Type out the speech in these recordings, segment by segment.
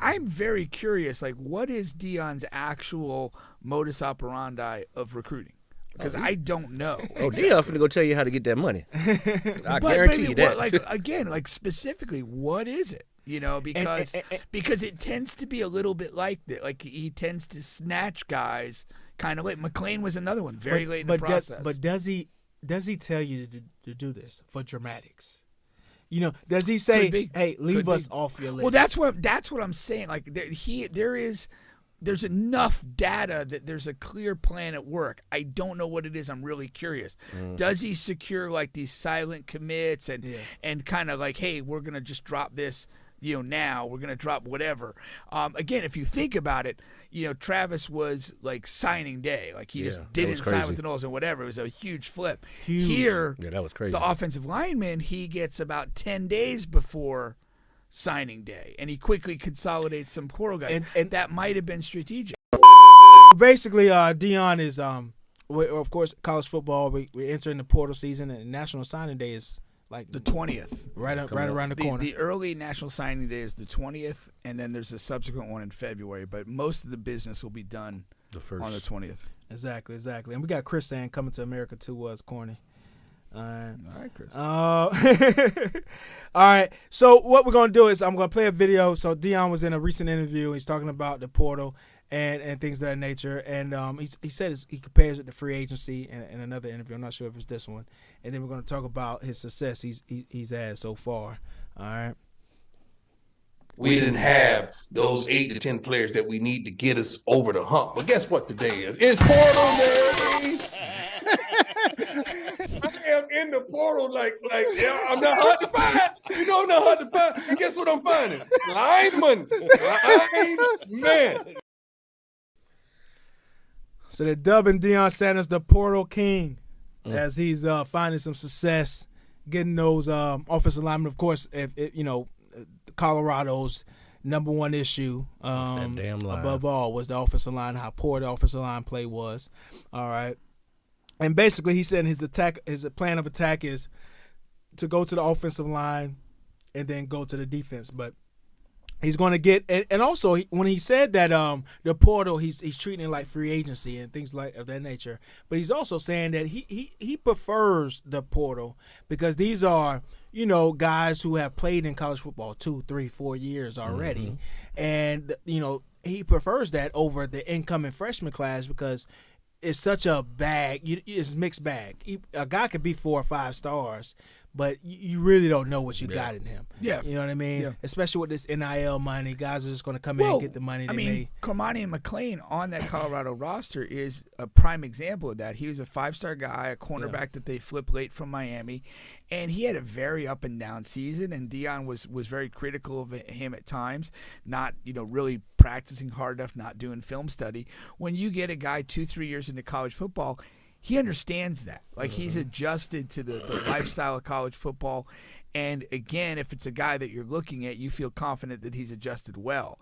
I'm very curious. Like, what is Deion's actual modus operandi of recruiting? Because I don't know. Oh, Deion finna go tell you how to get that money. I guarantee you that. Like specifically, what is it? You know, because it tends to be a little bit like that. Like he tends to snatch guys kind of late. McClain was another one, very late in the process. But does he there you to do this for dramatics? You know, does he say, "Hey, leave us off your list"? Well, that's what I'm saying. Like there's enough data that there's a clear plan at work. I don't know what it is. I'm really curious. Does he secure like these silent commits and kind of like, hey, we're gonna just drop this. You know, now we're going to drop whatever. Again, if you think about it, you know, Travis was like signing day. Like he just didn't sign with the Knowles and whatever. It was a huge flip. Here, that was crazy. The offensive lineman, he gets about 10 days before signing day, and he quickly consolidates some portal guys. And that might have been strategic. Basically, Deion is, of course, college football. We're entering the portal season, and National Signing Day is like the 20th, right around the corner. The early National Signing Day is the 20th, and then there's a subsequent one in February. But most of the business will be done on the 20th. Exactly. And we got Chris saying "Coming to America 2" was corny. All right, Chris. All right. So what we're gonna do is I'm gonna play a video. So Deion was in a recent interview. He's talking about the portal and things of that nature. And he said he compares it to free agency in another interview. I'm not sure if it's this one. And then we're going to talk about his success he's had so far. All right. We didn't have those 8 to 10 players that we need to get us over the hump. But guess what today is? It's portal day. I am in the portal like I'm not hard to find. You know I'm not hard to find. And guess what I'm finding? Lineman. So they're dubbing Deion Sanders the Portal King as he's finding some success, getting those offensive linemen. Of course, if Colorado's number one issue that damn line. Above all was the offensive line, how poor the offensive line play was. All right. And basically he said his plan of attack is to go to the offensive line and then go to the defense. But he's going to get – and also when he said that the portal, he's treating it like free agency and things like of that nature. But he's also saying that he prefers the portal because these are, you know, guys who have played in college football 2, 3, 4 years already. Mm-hmm. And, you know, he prefers that over the incoming freshman class because it's such a bag. It's a mixed bag. A guy could be 4 or 5 stars, but you really don't know what you got in him. Yeah. You know what I mean? Yeah. Especially with this NIL money, guys are just going to come in and get the money. Kamani and McClain on that Colorado roster is a prime example of that. He was a 5-star guy, a cornerback that they flipped late from Miami, and he had a very up and down season. And Deion was very critical of him at times, not really practicing hard enough, not doing film study. When you get a guy 2-3 years into college football, he understands that. Like, he's adjusted to the lifestyle of college football. And, again, if it's a guy that you're looking at, you feel confident that he's adjusted well.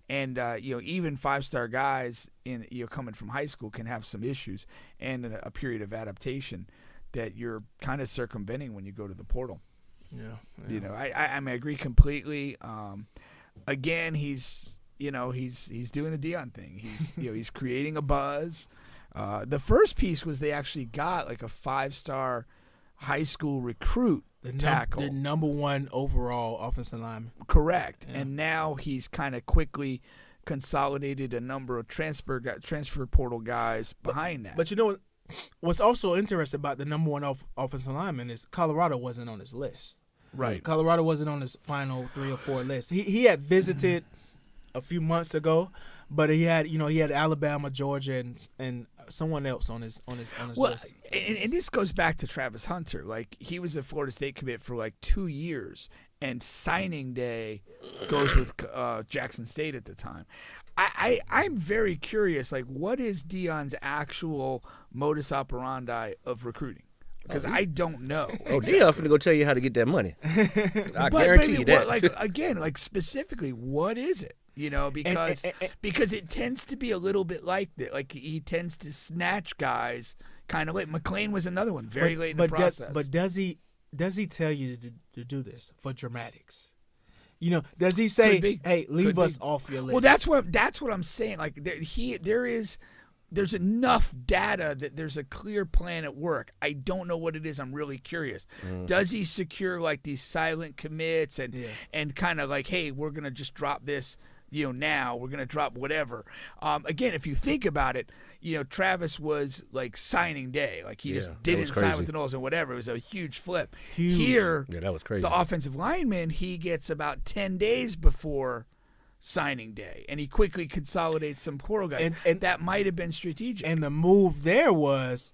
And, even 5-star guys coming from high school can have some issues and a period of adaptation that you're kind of circumventing when you go to the portal. Yeah. I agree completely. Again, he's doing the Deion thing. He's creating a buzz. The first piece was they actually got like a 5-star high school recruit tackle. The number 1 overall offensive lineman. Correct. Yeah. And now he's kind of quickly consolidated a number of transfer portal guys behind that. But you know what's also interesting about the number 1 offensive lineman is Colorado wasn't on his list. Right. Colorado wasn't on his final 3 or 4 list. He had visited a few months ago, but he had Alabama, Georgia, and someone else on his list. And this goes back to Travis Hunter. Like, he was a Florida State commit for like 2 years, and signing day goes with Jackson State at the time. I'm very curious. Like, what is Deion's actual modus operandi of recruiting? Because I don't know. Oh, Deion finna go tell you how to get that money. I guarantee you that. Specifically, what is it? Because it tends to be a little bit like that. Like, he tends to snatch guys kind of late. McClain was another one, very late in the process. But does he tell you to do this for dramatics? You know, does he say, Could be. "Hey, leave Could us be. off your list"? Well, that's what I'm saying. Like there's enough data that there's a clear plan at work. I don't know what it is. I'm really curious. Does he secure like these silent commits and kind of like, hey, we're gonna just drop this, now we're gonna drop whatever. Again, if you think about it, Travis was like signing day. Like he just didn't sign with the Knowles and whatever. It was a huge flip. Here, that was crazy. The offensive lineman, he gets about 10 days before signing day, and he quickly consolidates some portal guys, and that might have been strategic. And the move there was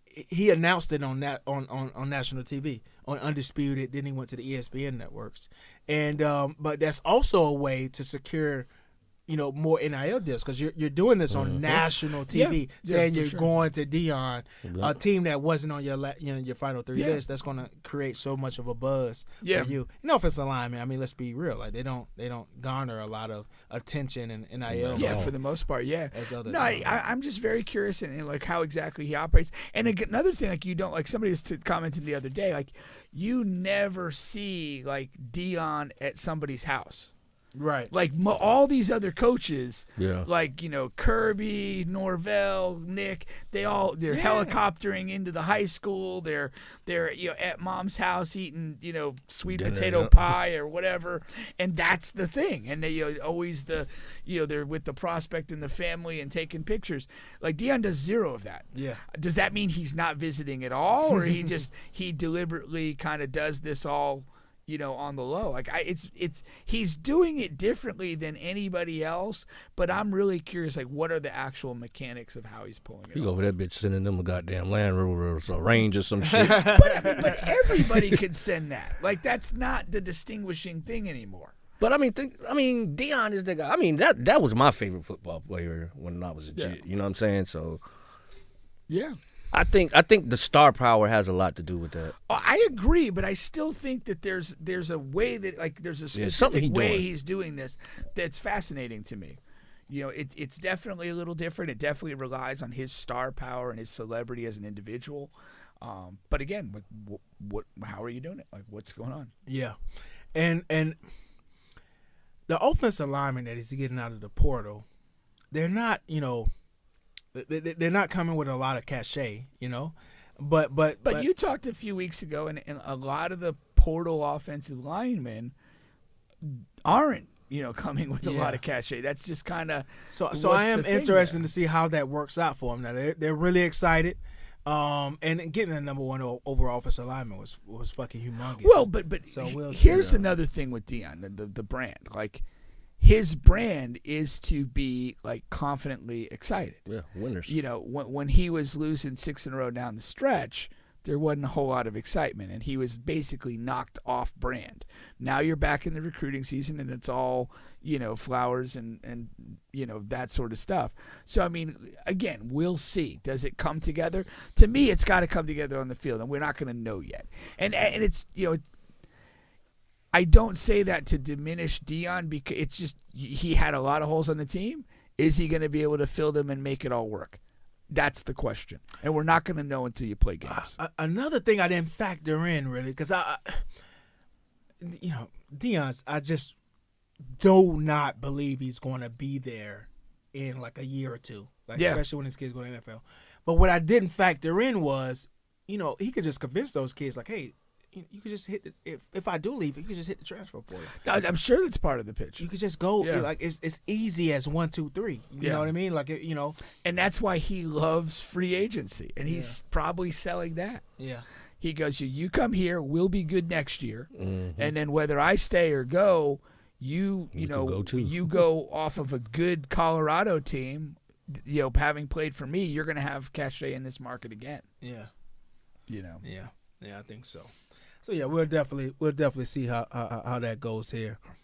he announced it on national TV on Undisputed. Then he went to the ESPN networks, and but that's also a way to secure more NIL deals, because you're doing this on national TV, saying you're going to Deion, a team that wasn't on your final 3 list. That's going to create so much of a buzz for you. Offensive linemen, I mean, let's be real, like they don't garner a lot of attention and NIL. Yeah, for the most part, No, I'm just very curious in like how exactly he operates. And another thing, like you don't like somebody was commented the other day, like you never see like Deion at somebody's house. Right. Like all these other coaches, Yeah. like, Kirby, Norvell, Nick, they're helicoptering into the high school. They're at mom's house eating, sweet Dinner, potato yeah. pie or whatever. And that's the thing. And they always they're with the prospect and the family and taking pictures. Like Deion does zero of that. Yeah. Does that mean he's not visiting at all, or he deliberately kind of does this all on the low? Like he's doing it differently than anybody else, but I'm really curious, like what are the actual mechanics of how he's pulling it He off? over that bitch sending them a goddamn Land Rover or a Range or some shit. but everybody can send that. Like that's not the distinguishing thing anymore. But Deion is the guy. I mean, that was my favorite football player when I was a kid. You know what I'm saying? So Yeah. I think the star power has a lot to do with that. I agree, but I still think that there's a way that there's a specific way he's doing this that's fascinating to me. It's definitely a little different. It definitely relies on his star power and his celebrity as an individual. But again, how are you doing it? Like what's going on? Yeah, and the offensive linemen that he's getting out of the portal, they're not they're not coming with a lot of cachet, But you talked a few weeks ago, and a lot of the portal offensive linemen aren't, coming with a lot of cachet. That's just kind of so. I am interested to see how that works out for them. Now they're really excited, and getting the number one overall offensive lineman was fucking humongous. Well, but so here's another thing with Deion, the brand, like. His brand is to be like confidently excited. Yeah, winners. When he was losing 6 in a row down the stretch, there wasn't a whole lot of excitement, and he was basically knocked off brand. Now you're back in the recruiting season, and it's all flowers and that sort of stuff. So I mean, again, we'll see. Does it come together? To me, it's got to come together on the field, and we're not going to know yet. And it's I don't say that to diminish Deion, because it's just he had a lot of holes on the team. Is he going to be able to fill them and make it all work? That's the question. And we're not going to know until you play games. Another thing I didn't factor in, really, because Deion, I just do not believe he's going to be there in like a year or two, especially when his kids go to the NFL. But what I didn't factor in was, he could just convince those kids, like, hey, you could just hit if I do leave, you could just hit the transfer portal. I'm sure that's part of the pitch. You could just go like it's easy as 1, 2, 3. You know what I mean? Like and that's why he loves free agency, and he's probably selling that. Yeah. He goes, you come here, we'll be good next year, and then whether I stay or go, you go off of a good Colorado team. Having played for me, you're going to have cachet in this market again. Yeah. Yeah. Yeah, I think so. So yeah, we'll definitely see how that goes here.